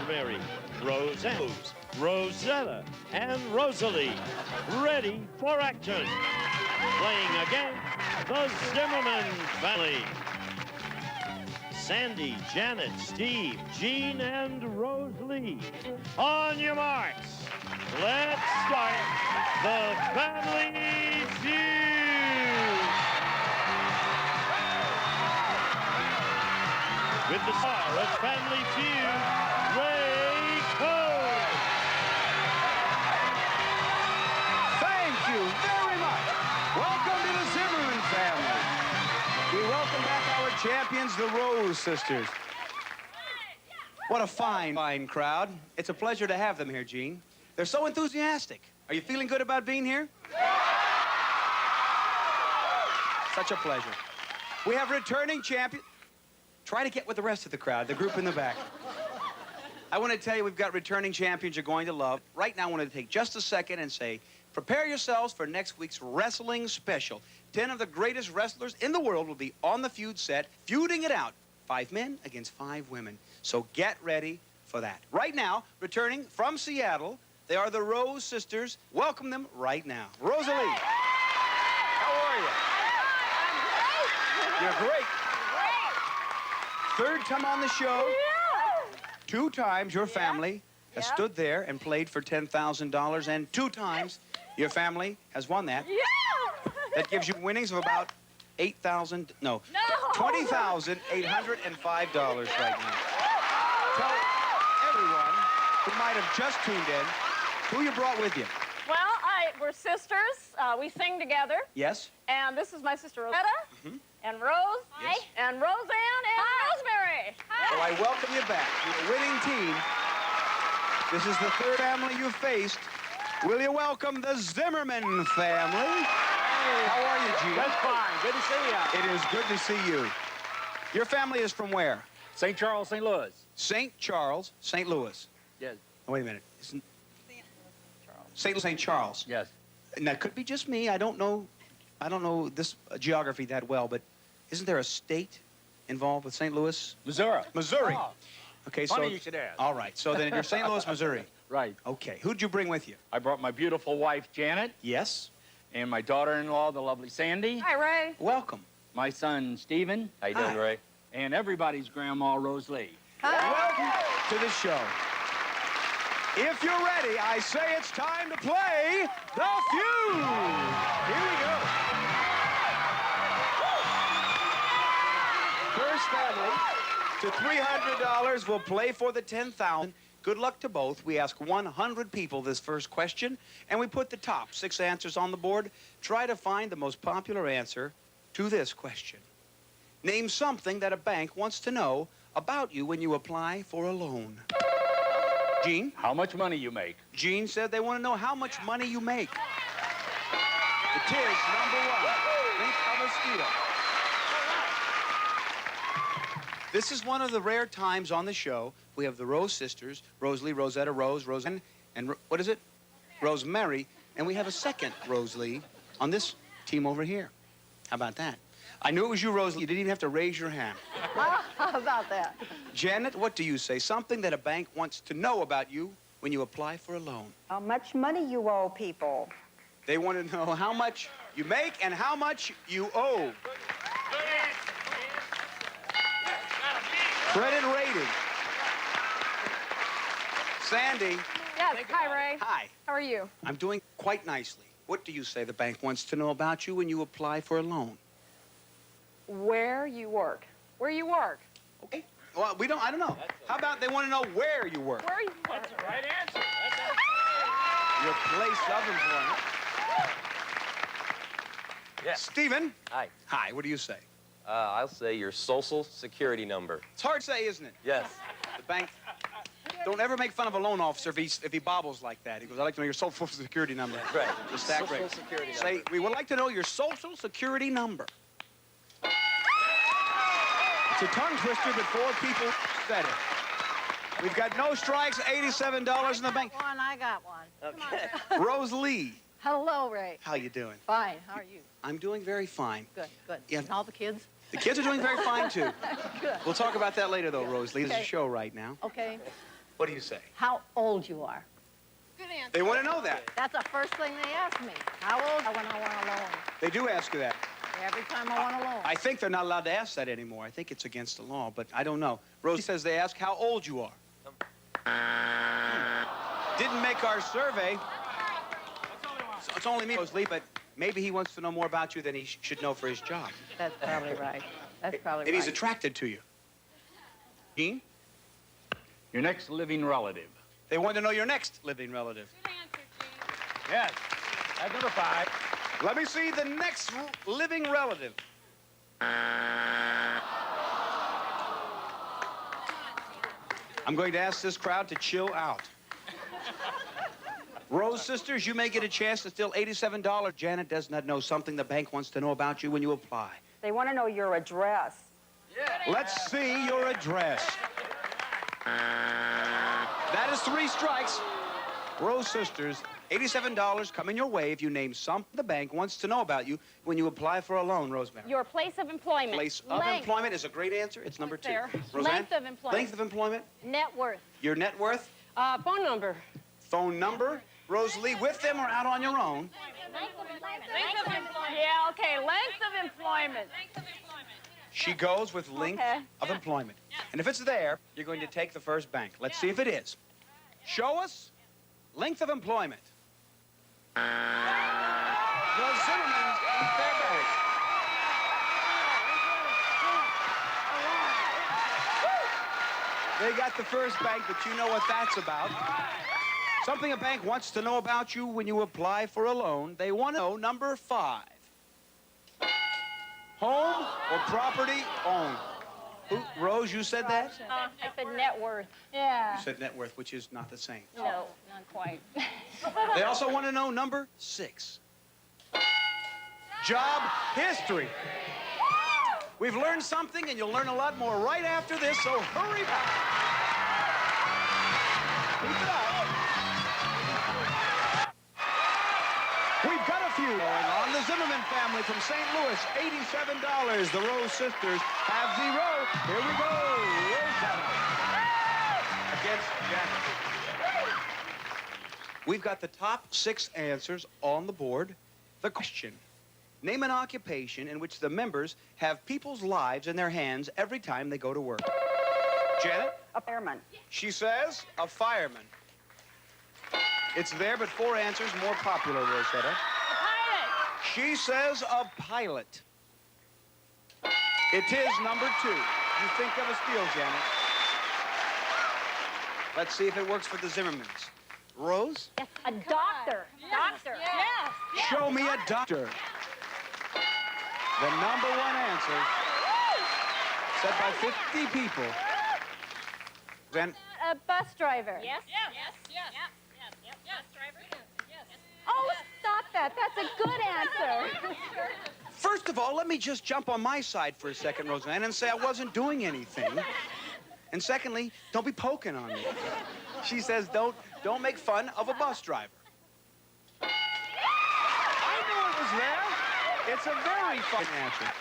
Rosemary, Rose, Rosetta, and Rosalie, ready for action. Playing against the Zimmerman Family. Sandy, Janet, Steve, Gene, and Rosalie. On your marks, let's start the Family Feud. With the star of Family Feud, Ray Cole. Thank you very much. Welcome to the Zimmerman Family. We welcome back our champions, the Rose sisters. What a fine crowd. It's a pleasure to have them here, Gene. They're so enthusiastic. Are you feeling good about being here? Such a pleasure. We have returning champions. Try to get with the rest of the crowd, the group in the back. I want to tell you we've got returning champions you're going to love. Right now, I want to take just a second and say, prepare yourselves for next week's wrestling special. 10 of the greatest wrestlers in the world will be on the feud set, feuding it out. 5 men against 5 women. So get ready for that. Right now, returning from Seattle, they are the Rose sisters. Welcome them right now. Rosalie. How are you? You're great. Third time on the show. Yeah. 2 times your family has stood there and played for $10,000, and 2 times your family has won that. Yeah. That gives you winnings of about $20,805 right now. Tell everyone who might have just tuned in who you brought with you. Well, we're sisters. We sing together. Yes? And this is my sister Rosetta. And Rose. Yes. And Roseanne and Rosemary. Well, I welcome you back. You're a winning team. This is the 3rd family you've faced. Will you welcome the Zimmerman family? Hey. How are you, Gene? That's fine. Good to see you. It is good to see you. Your family is from where? St. Charles, St. Louis. St. Charles, St. Louis. Yes. Oh, wait a minute. St. Charles. Yes. And that could be just me. I don't know this geography that well, but isn't there a state involved with St. Louis? Missouri. Missouri. Oh. Okay, Funny so you should ask. all right. So then you're St. Louis, Missouri. Right. Okay. Who'd you bring with you? I brought my beautiful wife, Janet, Yes. and my daughter-in-law, the lovely Sandy. Hi, Ray. Welcome. My son, Stephen. How you doing, Hi. Ray? And everybody's grandma, Rosalie. Welcome to the show. If you're ready, I say it's time to play the Feud. Here we go. First family to $300 will play for the $10,000. Good luck to both. We ask 100 people this first question, and we put the top 6 answers on the board. Try to find the most popular answer to this question. Name something that a bank wants to know about you when you apply for a loan. Gene? How much money you make? Gene said they want to know how much money you make. It is number 1. Think of a mosquito. This is one of the rare times on the show. We have the Rose sisters, Rosalie, Rosetta, Roseanne, and what is it? Rosemary. And we have a second Rosalie on this team over here. How about that? I knew it was you, Rosalie. You didn't even have to raise your hand. How about that? Janet, what do you say? Something that a bank wants to know about you when you apply for a loan. How much money you owe people. They want to know how much you make and how much you owe. Credit rating. Sandy. Yes. Hi, Ray. Hi. How are you? I'm doing quite nicely. What do you say the bank wants to know about you when you apply for a loan? Where you work. Where you work. Okay. Well, I don't know. How about they want to know where you work? Where you work. That's the right answer. Your place of employment. Yeah. Stephen. Hi. Hi, what do you say? I'll say your social security number. It's hard to say, isn't it? Yes. The bank. Don't ever make fun of a loan officer if he bobbles like that. He goes, I'd like to know your social security number. Right. Just that Social great. security Say, number. we would like to know your social security number. It's a tongue twister, but 4 people said it. We've got no strikes, $87 in the bank. I got one. Okay. Rosalie, Hello, Ray. how you doing? Fine. How are you? I'm doing very fine. Good, good. Yeah. And all the kids? The kids are doing very fine, too. Good. We'll talk about that later, though, Rosalie. There's a Okay. show right now. Okay. What do you say? How old you are. They want to know that. That's the first thing they ask me. How old when I want a loan. They do ask you that. Every time I want a loan. I think they're not allowed to ask that anymore. I think it's against the law, but I don't know. Rosie says they ask how old you are. Didn't make our survey. So it's only me, Rosalie, but maybe he wants to know more about you than he should know for his job. That's probably right. That's probably Maybe right. he's attracted to you. Gene? Your next living relative. They want to know your next living relative. Yes. That's number 5. Let me see the next living relative. I'm going to ask this crowd to chill out. Rose sisters, you may get a chance to steal $87. Janet does not know something the bank wants to know about you when you apply. They want to know your address. Let's see your address. That is 3 strikes. Rose sisters, $87 coming your way if you name something the bank wants to know about you when you apply for a loan, Rosemary. Your place of employment. Place of employment is a great answer. It's number 2. There. Roseanne? Length of employment. Length of employment. Net worth. Your net worth. Phone number. Phone number. Rosalie, with them or out on your own? Length of employment. Yeah, okay. Length of employment. She goes with length of employment. And if it's there, you're going to take the first bank. Let's see if it is. Show us length of employment. The Zimmermans in Fairbanks. They got the first bank, but you know what that's about. Something a bank wants to know about you when you apply for a loan. They want to know number 5. Home or property owned. Rose, you said that? I said net worth. Yeah. You said net worth, which is not the same. No, not quite. They also want to know number 6. Job history. We've learned something, and you'll learn a lot more right after this, so hurry back. Keep it up. We've got a few going on. The Zimmerman family from St. Louis, $87. The Rose sisters have 0. Here we go. Rosanna against Janet. We've got the top 6 answers on the board. The question: name an occupation in which the members have people's lives in their hands every time they go to work. Janet? A fireman. She says a fireman. It's there, but 4 answers more popular, Rosetta. A pilot. She says a pilot. It is number 2. You think of a steal, Janet. Let's see if it works for the Zimmermans. Rose? Yes, a doctor. Doctor. Yes. Show me a doctor. The number 1 answer, said by 50 people. Then A bus driver. Yes. Bus driver. Yes. Oh, stop that. That's a good answer. first of all, let me just jump on my side for a second, Roseanne, and say I wasn't doing anything. And secondly, don't be poking on me. She says, don't make fun of a bus driver. I knew it was there. It's a very fun answer.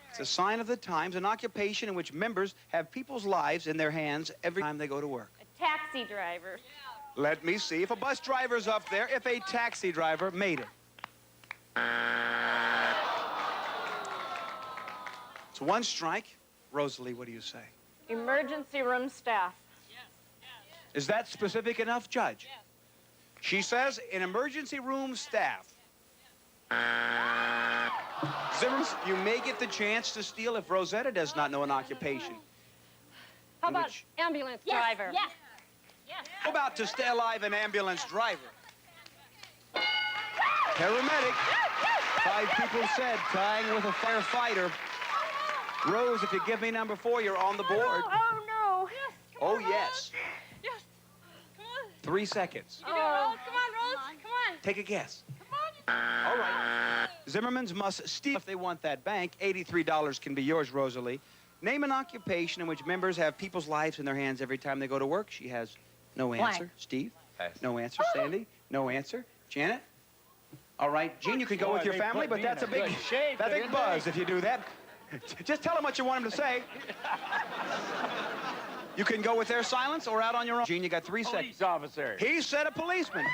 It's a sign of the times, an occupation in which members have people's lives in their hands every time they go to work. A taxi driver. Let me see if a bus driver's up there, if a taxi driver made it. It's 1 strike. Rosalie, what do you say? Emergency room staff. Is that specific enough, Judge? She says an emergency room staff. Zimmerman, you may get the chance to steal if Rosetta does not know an occupation. How about ambulance driver? Yes. How about to stay alive an ambulance driver? Paramedic. 5 people said tying with a firefighter. Rose, if you give me number 4, you're on the board. Oh, no. Yes. Oh, yes. Yes. Come on. 3 seconds. Come on, Rose. Come on. Take a guess. All right. Zimmermans must steal if they want that bank. $83 can be yours, Rosalie. Name an occupation in which members have people's lives in their hands every time they go to work. She has no answer. Steve? Pass. No answer. Sandy? No answer. Janet? All right. Gene, you can go with your family, but that's a big buzz if you do that. Just tell him what you want him to say. You can go with their silence or out on your own. Gene, you got 3 seconds. Police officer. He said a policeman.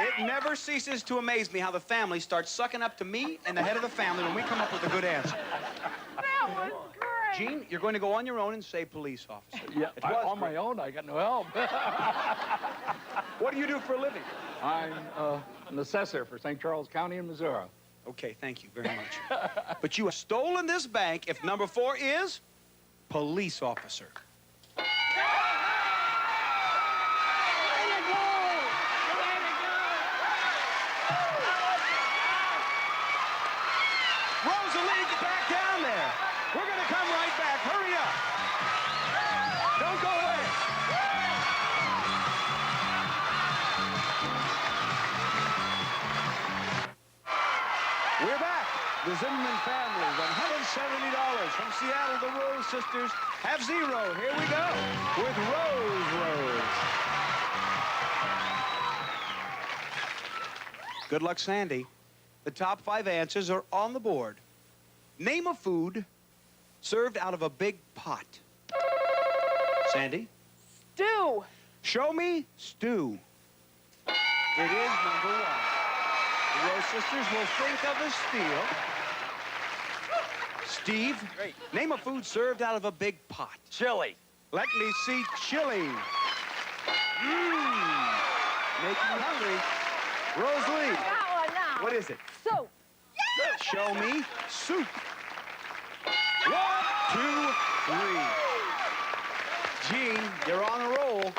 It never ceases to amaze me how the family starts sucking up to me and the head of the family when we come up with a good answer. That was great. Gene, you're going to go on your own and say police officer. Yeah, It was on great. my own, I got no help. What do you do for a living? I'm an assessor for St. Charles County in Missouri. Okay, thank you very much. But you have stolen this bank if number 4 is police officer. Rosalie, get back down there. We're going to come right back. Hurry up. Don't go away. We're back. The Zimmerman Family, $170 from Seattle. The Rose Sisters have 0. Here we go with Rose. Good luck, Sandy. The top 5 answers are on the board. Name a food served out of a big pot. Sandy? Stew. Show me stew. It is number 1. The Rose Sisters will think of as steal. Steve, name a food served out of a big pot. Chili. Let me see chili. Making me hungry. Rosalie, That one now. what is it? Soup. Show me soup. 1, 2, 3. Gene, you're on a roll.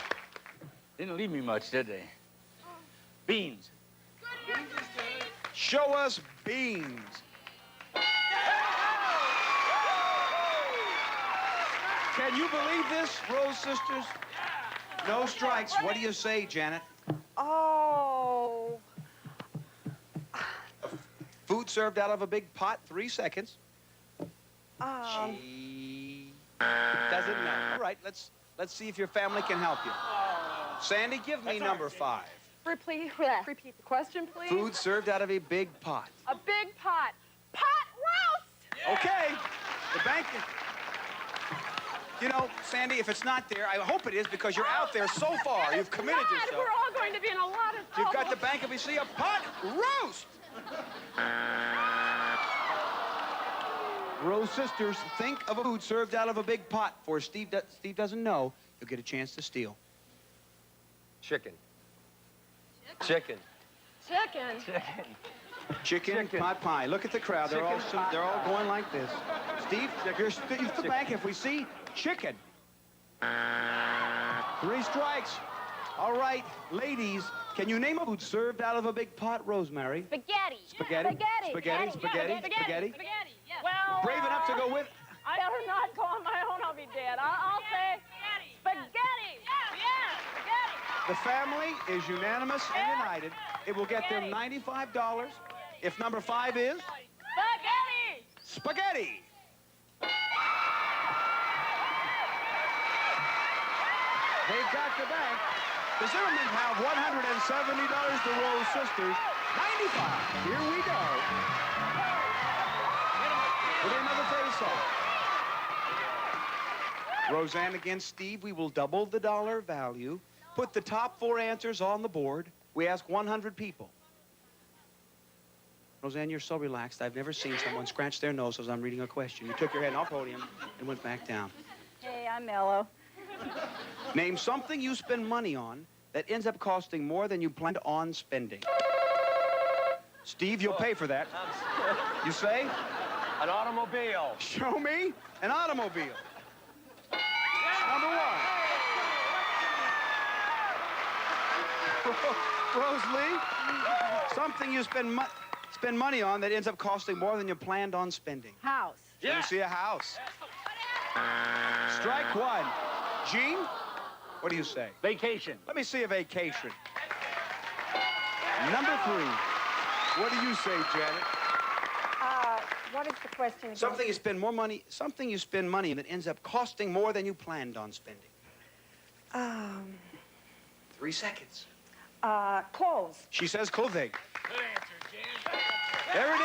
Didn't leave me much, did they? Beans. Show us beans. Can you believe this, Rose Sisters? No strikes. What do you say, Janet? Oh. Food served out of a big pot, 3 seconds. She doesn't know. All right, let's see if your family can help you. Sandy, give me number 5. Repeat the question, please. Food served out of a big pot. A big pot. Pot roast. Okay. The bank. You know, Sandy, if it's not there, I hope it is because you're out there so far. You've committed God, yourself. we're all going to be in a lot of trouble. You've got the bank of see a pot roast. Rose Sisters, think of a food served out of a big pot. For Steve doesn't know, you'll get a chance to steal. Chicken. Chicken. Chicken. Chicken pot pie. Look at the crowd. They're all going like this. Steve, use the bank if we see chicken. 3 strikes. All right, ladies, can you name a food served out of a big pot, Rosemary? Spaghetti. Spaghetti. Spaghetti. Spaghetti. Spaghetti. Yes. Well, Brave enough to go with. I better not go on my own. I'll be dead. I'll say spaghetti. Yes. Spaghetti. The family is unanimous and united. It will get them $95. If number 5 is Spaghetti. spaghetti. They've got the bank. The Zimmermans have $170. The Rose Sisters, $95. Here we go. With another face-off. Roseanne against Steve. We will double the dollar value. Put the top 4 answers on the board. We ask 100 people. Roseanne, you're so relaxed. I've never seen someone scratch their nose as I'm reading a question. You took your head off the podium and went back down. Hey, I'm mellow. Name something you spend money on that ends up costing more than you planned on spending. Steve, you'll pay for that. You say? An automobile. Show me an automobile. Number 1. Rosalie, something you spend money on that ends up costing more than you planned on spending. House. Let me see a house. Strike 1. Gene, what do you say? Vacation. Let me see a vacation. Number 3. What do you say, Janet? What is the question again? Something you spend money that ends up costing more than you planned on spending. 3 seconds. Clothes. She says clothing. Good answer, Jan. There it